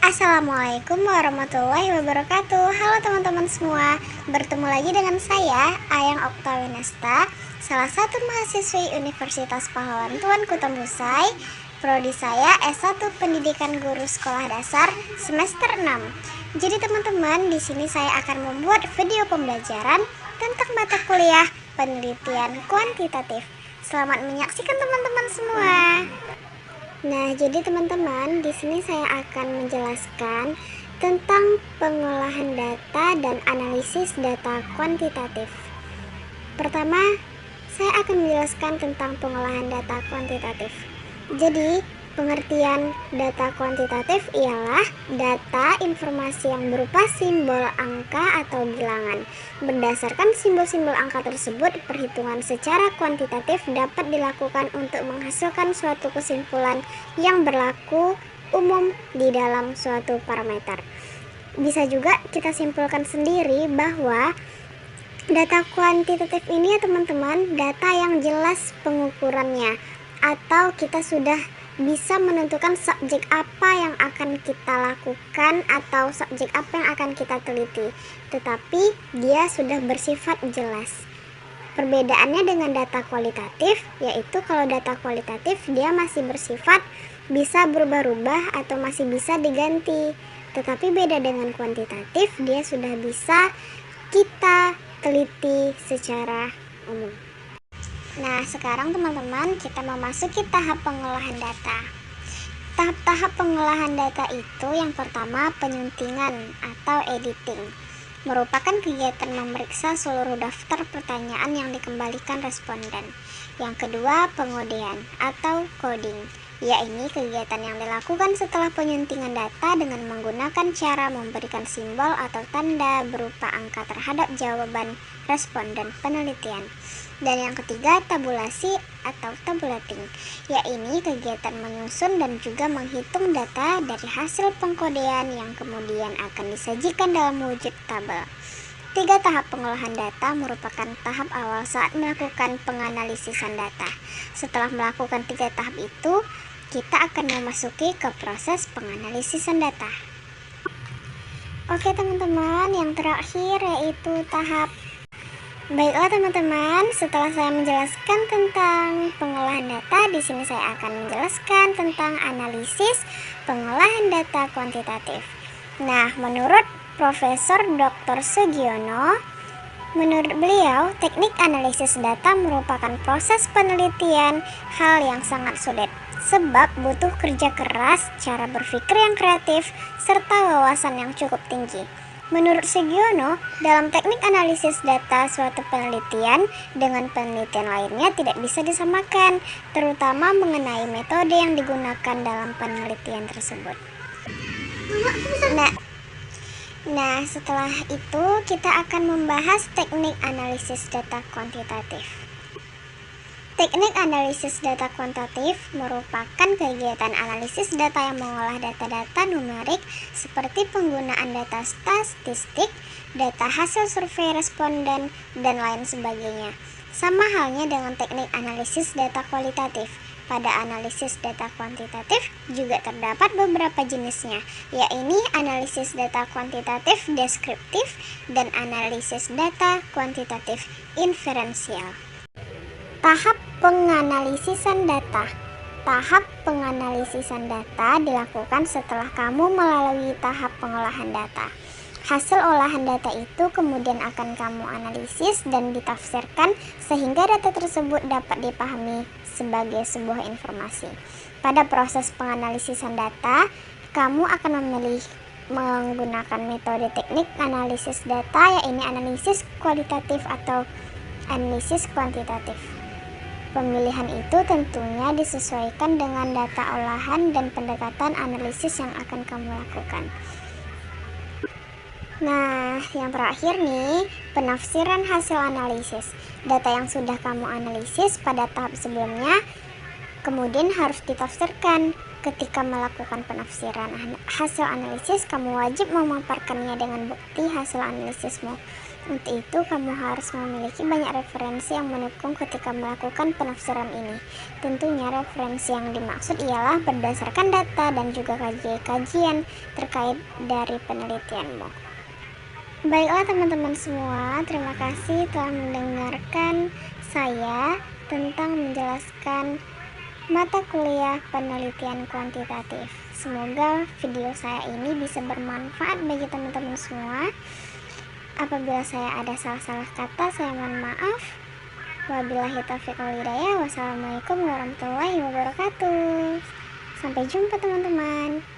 Assalamualaikum warahmatullahi wabarakatuh. Halo teman-teman semua, bertemu lagi dengan saya Ayang Oktawinesta, salah satu mahasiswi Universitas Pahlawan Tuan Kutub Busai. Prodi saya S1 Pendidikan Guru Sekolah Dasar semester 6. Jadi teman-teman, di sini saya akan membuat video pembelajaran tentang mata kuliah penelitian kuantitatif. Selamat menyaksikan teman-teman semua. Nah, jadi teman-teman, di sini saya akan menjelaskan tentang pengolahan data dan analisis data kuantitatif. Pertama, saya akan menjelaskan tentang pengolahan data kuantitatif. Jadi, pengertian data kuantitatif ialah data informasi yang berupa simbol angka atau bilangan. Berdasarkan simbol-simbol angka tersebut, perhitungan secara kuantitatif dapat dilakukan untuk menghasilkan suatu kesimpulan yang berlaku umum di dalam suatu parameter. Bisa juga kita simpulkan sendiri bahwa data kuantitatif ini ya teman-teman, data yang jelas pengukurannya, atau kita sudah bisa menentukan subjek apa yang akan kita lakukan atau subjek apa yang akan kita teliti, tetapi dia sudah bersifat jelas. Perbedaannya dengan data kualitatif, yaitu kalau data kualitatif dia masih bersifat bisa berubah-ubah atau masih bisa diganti, tetapi beda dengan kuantitatif, dia sudah bisa kita teliti secara umum. Nah, sekarang teman-teman kita memasuki tahap pengolahan data. Tahap-tahap pengolahan data itu yang pertama penyuntingan atau editing, merupakan kegiatan memeriksa seluruh daftar pertanyaan yang dikembalikan responden. Yang kedua pengodean atau coding, yaitu kegiatan yang dilakukan setelah penyuntingan data dengan menggunakan cara memberikan simbol atau tanda berupa angka terhadap jawaban responden penelitian. Dan yang ketiga tabulasi atau tabulating, yaitu kegiatan menyusun dan juga menghitung data dari hasil pengkodean yang kemudian akan disajikan dalam wujud tabel. 3 tahap pengolahan data merupakan tahap awal saat melakukan penganalisisan data. Setelah melakukan 3 tahap itu, kita akan memasuki ke proses penganalisisan data. Oke teman-teman, yang terakhir yaitu tahap. Baiklah teman-teman, setelah saya menjelaskan tentang pengolahan data, di sini saya akan menjelaskan tentang analisis pengolahan data kuantitatif. Nah, menurut Profesor Dr. Sugiono, menurut beliau, teknik analisis data merupakan proses penelitian hal yang sangat sulit, sebab butuh kerja keras, cara berpikir yang kreatif, serta wawasan yang cukup tinggi. Menurut Sugiono, dalam teknik analisis data suatu penelitian dengan penelitian lainnya tidak bisa disamakan, terutama mengenai metode yang digunakan dalam penelitian tersebut. Nah, setelah itu kita akan membahas teknik analisis data kuantitatif. Teknik analisis data kuantitatif merupakan kegiatan analisis data yang mengolah data-data numerik seperti penggunaan data statistik, data hasil survei responden, dan lain sebagainya. Sama halnya dengan teknik analisis data kualitatif. Pada analisis data kuantitatif juga terdapat beberapa jenisnya, yaitu analisis data kuantitatif deskriptif dan analisis data kuantitatif inferensial. Tahap penganalisisan data. Tahap penganalisisan data dilakukan setelah kamu melalui tahap pengolahan data. Hasil olahan data itu kemudian akan kamu analisis dan ditafsirkan sehingga data tersebut dapat dipahami sebagai sebuah informasi. Pada proses penganalisisan data, kamu akan memilih menggunakan metode teknik analisis data, yaitu analisis kualitatif atau analisis kuantitatif. Pemilihan itu tentunya disesuaikan dengan data olahan dan pendekatan analisis yang akan kamu lakukan. Nah, yang terakhir nih, penafsiran hasil analisis. Data yang sudah kamu analisis pada tahap sebelumnya kemudian harus ditafsirkan. Ketika melakukan penafsiran hasil analisis, kamu wajib memaparkannya dengan bukti hasil analisismu. Untuk itu, kamu harus memiliki banyak referensi yang mendukung ketika melakukan penafsiran ini. Tentunya referensi yang dimaksud ialah berdasarkan data dan juga kajian terkait dari penelitianmu. Baiklah teman-teman semua, terima kasih telah mendengarkan saya tentang menjelaskan mata kuliah penelitian kuantitatif. Semoga video saya ini bisa bermanfaat bagi teman-teman semua. Apabila saya ada salah-salah kata, saya mohon maaf. Wabillahi taufiq wal hidayah. Wassalamualaikum warahmatullahi wabarakatuh. Sampai jumpa teman-teman.